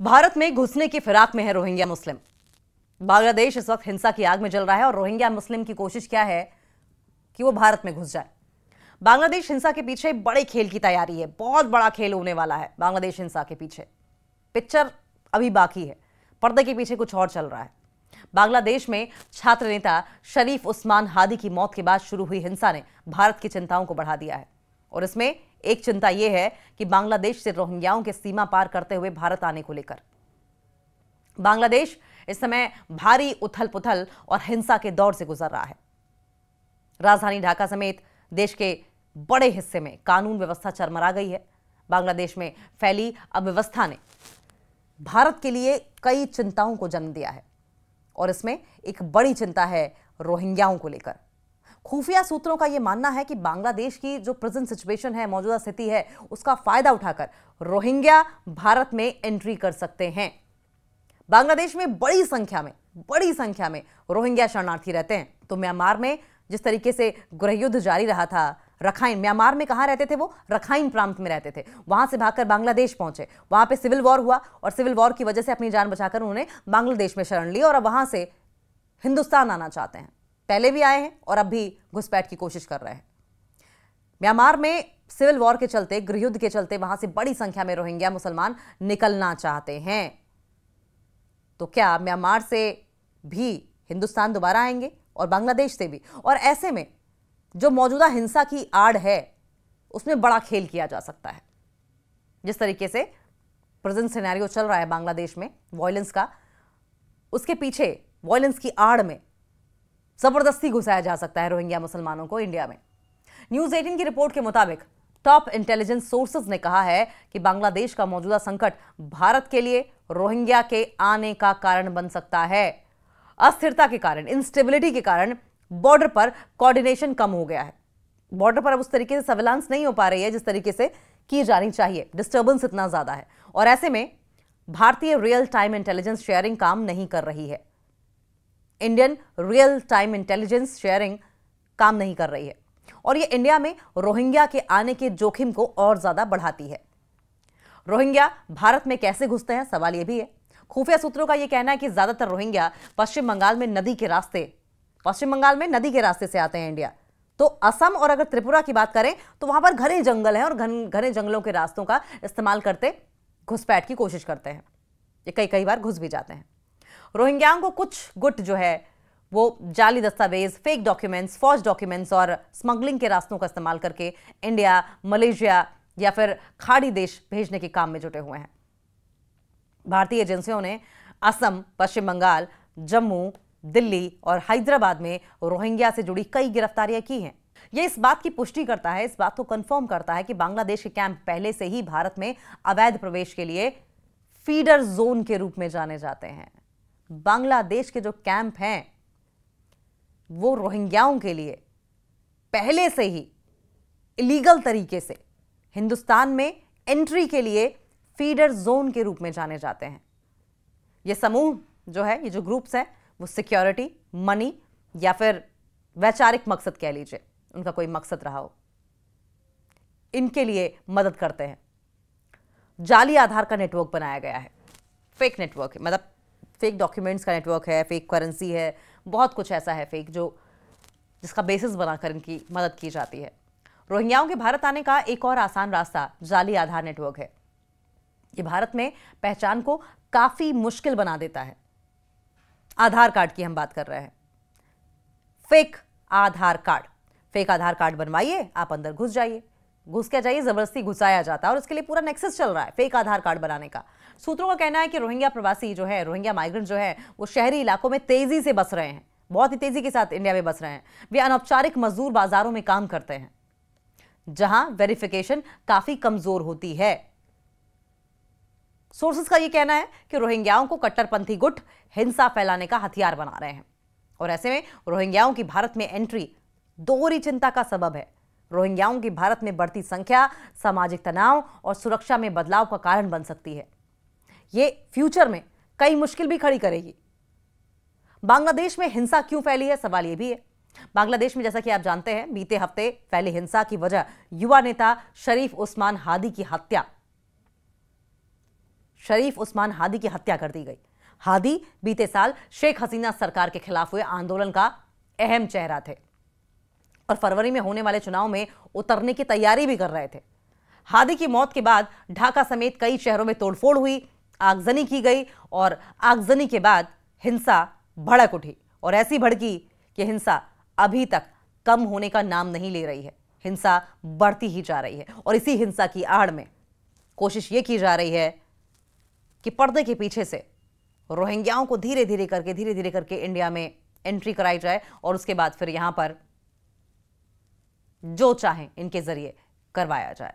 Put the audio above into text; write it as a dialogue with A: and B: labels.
A: भारत में घुसने की फिराक में है रोहिंग्या मुस्लिम। बांग्लादेश इस वक्त हिंसा की आग में जल रहा है और रोहिंग्या मुस्लिम की कोशिश क्या है कि वो भारत में घुस जाए। बांग्लादेश हिंसा के पीछे बड़े खेल की तैयारी है, बहुत बड़ा खेल होने वाला है बांग्लादेश हिंसा के पीछे। पिक्चर अभी बाकी है, पर्दे के पीछे कुछ और चल रहा है। बांग्लादेश में छात्र नेता शरीफ उस्मान हादी की मौत के बाद शुरू हुई हिंसा ने भारत की चिंताओं को बढ़ा दिया है और इसमें एक चिंता यह है कि बांग्लादेश से रोहिंग्याओं के सीमा पार करते हुए भारत आने को लेकर बांग्लादेश इस समय भारी उथल पुथल और हिंसा के दौर से गुजर रहा है। राजधानी ढाका समेत देश के बड़े हिस्से में कानून व्यवस्था चरमरा गई है। बांग्लादेश में फैली अव्यवस्था ने भारत के लिए कई चिंताओं को जन्म दिया है और इसमें एक बड़ी चिंता है रोहिंग्याओं को लेकर। खुफिया सूत्रों का यह मानना है कि बांग्लादेश की जो प्रेजेंट सिचुएशन है, मौजूदा स्थिति है, उसका फायदा उठाकर रोहिंग्या भारत में एंट्री कर सकते हैं। बांग्लादेश में बड़ी संख्या में रोहिंग्या शरणार्थी रहते हैं। तो म्यांमार में जिस तरीके से गृहयुद्ध जारी रहा था, रखाइन, म्यांमार में कहां रहते थे वो? रखाइन प्रांत में रहते थे। वहां से भागकर बांग्लादेश पहुंचे, वहां पे सिविल वॉर हुआ और सिविल वॉर की वजह से अपनी जान बचाकर उन्होंने बांग्लादेश में शरण ली और अब वहां से हिंदुस्तान आना चाहते हैं। पहले भी आए हैं और अब भी घुसपैठ की कोशिश कर रहे हैं। म्यांमार में सिविल वॉर के चलते, गृहयुद्ध के चलते वहां से बड़ी संख्या में रोहिंग्या मुसलमान निकलना चाहते हैं। तो क्या म्यांमार से भी हिंदुस्तान दोबारा आएंगे और बांग्लादेश से भी? और ऐसे में जो मौजूदा हिंसा की आड़ है उसमें बड़ा खेल किया जा सकता है। जिस तरीके से प्रेजेंट सिनेरियो चल रहा है बांग्लादेश में वायलेंस का, उसके पीछे वायलेंस की आड़ में जबरदस्ती घुसाया जा सकता है रोहिंग्या मुसलमानों को इंडिया में। न्यूज 18 की रिपोर्ट के मुताबिक टॉप इंटेलिजेंस सोर्सेज ने कहा है कि बांग्लादेश का मौजूदा संकट भारत के लिए रोहिंग्या के आने का कारण बन सकता है। अस्थिरता के कारण, इंस्टेबिलिटी के कारण बॉर्डर पर कोऑर्डिनेशन कम हो गया है। बॉर्डर पर अब उस तरीके से सर्विलांस नहीं हो पा रही है जिस तरीके से की जानी चाहिए। डिस्टर्बेंस इतना ज्यादा है और ऐसे में भारतीय रियल टाइम इंटेलिजेंस शेयरिंग काम नहीं कर रही है। Indian real time intelligence sharing काम नहीं कर रही है और यह इंडिया में रोहिंग्या के आने के जोखिम को और ज्यादा बढ़ाती है। रोहिंग्या भारत में कैसे घुसते हैं, सवाल यह भी है। खुफिया सूत्रों का यह कहना है कि ज्यादातर रोहिंग्या पश्चिम बंगाल में नदी के रास्ते से आते हैं इंडिया। तो असम और अगर त्रिपुरा की बात करें तो वहां पर घने जंगल हैं और घने जंगलों के रास्तों का इस्तेमाल करते घुसपैठ की कोशिश करते हैं। ये कई बार घुस भी जाते हैं। रोहिंग्याओं को कुछ गुट जो है वो जाली दस्तावेज, फेक डॉक्यूमेंट्स, फॉर्ज डॉक्यूमेंट्स और स्मगलिंग के रास्तों का इस्तेमाल करके इंडिया, मलेशिया या फिर खाड़ी देश भेजने के काम में जुटे हुए हैं। भारतीय एजेंसियों ने असम, पश्चिम बंगाल, जम्मू, दिल्ली और हैदराबाद में रोहिंग्या से जुड़ी कई गिरफ्तारियां की हैं। यह इस बात की पुष्टि करता है, इस बात को कंफर्म करता है कि बांग्लादेश के कैंप पहले से ही भारत में अवैध प्रवेश के लिए फीडर जोन के रूप में जाने जाते हैं। बांग्लादेश के जो कैंप हैं वो रोहिंग्याओं के लिए पहले से ही इलीगल तरीके से हिंदुस्तान में एंट्री के लिए फीडर जोन के रूप में जाने जाते हैं। ये समूह जो है, ये जो ग्रुप्स हैं, वो सिक्योरिटी, मनी या फिर वैचारिक मकसद कह लीजिए, उनका कोई मकसद रहा हो, इनके लिए मदद करते हैं। जाली आधार का नेटवर्क बनाया गया है, फेक नेटवर्क है, मतलब फेक डॉक्यूमेंट्स का नेटवर्क है, फेक करेंसी है, बहुत कुछ ऐसा है फेक जिसका बेसिस बनाकर इनकी मदद की जाती है। रोहिंग्याओं के भारत आने का एक और आसान रास्ता जाली आधार नेटवर्क है। ये भारत में पहचान को काफी मुश्किल बना देता है। आधार कार्ड की हम बात कर रहे हैं। फेक आधार कार्ड बनवाइए, आप अंदर घुस जाइए, घुस के जाइए, जबरदस्ती घुसाया जाता है और इसके लिए पूरा नेक्सस चल रहा है फेक आधार कार्ड बनाने का। सूत्रों का कहना है कि रोहिंग्या प्रवासी जो है, रोहिंग्या माइग्रेंट जो है, वो शहरी इलाकों में तेजी से बस रहे हैं, बहुत ही तेजी के साथ इंडिया में बस रहे हैं। वे अनौपचारिक मजदूर बाजारों में काम करते हैं जहां वेरिफिकेशन काफी कमजोर होती है। सोर्सेस का यह कहना है कि रोहिंग्याओं को कट्टरपंथी गुट हिंसा फैलाने का हथियार बना रहे हैं और ऐसे में रोहिंग्याओं की भारत में एंट्री दोहरी चिंता का सबब है। रोहिंग्याओं की भारत में बढ़ती संख्या सामाजिक तनाव और सुरक्षा में बदलाव का कारण बन सकती है। यह फ्यूचर में कई मुश्किल भी खड़ी करेगी। बांग्लादेश में हिंसा क्यों फैली है, सवाल यह भी है। बांग्लादेश में जैसा कि आप जानते हैं, बीते हफ्ते फैली हिंसा की वजह युवा नेता शरीफ उस्मान हादी की हत्या। शरीफ उस्मान हादी की हत्या कर दी गई। हादी बीते साल शेख हसीना सरकार के खिलाफ हुए आंदोलन का अहम चेहरा थे और फरवरी में होने वाले चुनाव में उतरने की तैयारी भी कर रहे थे। हादी की मौत के बाद ढाका समेत कई शहरों में तोड़फोड़ हुई, आगजनी की गई और आगजनी के बाद हिंसा भड़क उठी और ऐसी भड़की कि हिंसा अभी तक कम होने का नाम नहीं ले रही है। हिंसा बढ़ती ही जा रही है और इसी हिंसा की आड़ में कोशिश यह की जा रही है कि पर्दे के पीछे से रोहिंग्याओं को धीरे धीरे करके इंडिया में एंट्री कराई जाए और उसके बाद फिर यहां पर जो चाहें इनके जरिए करवाया जाए।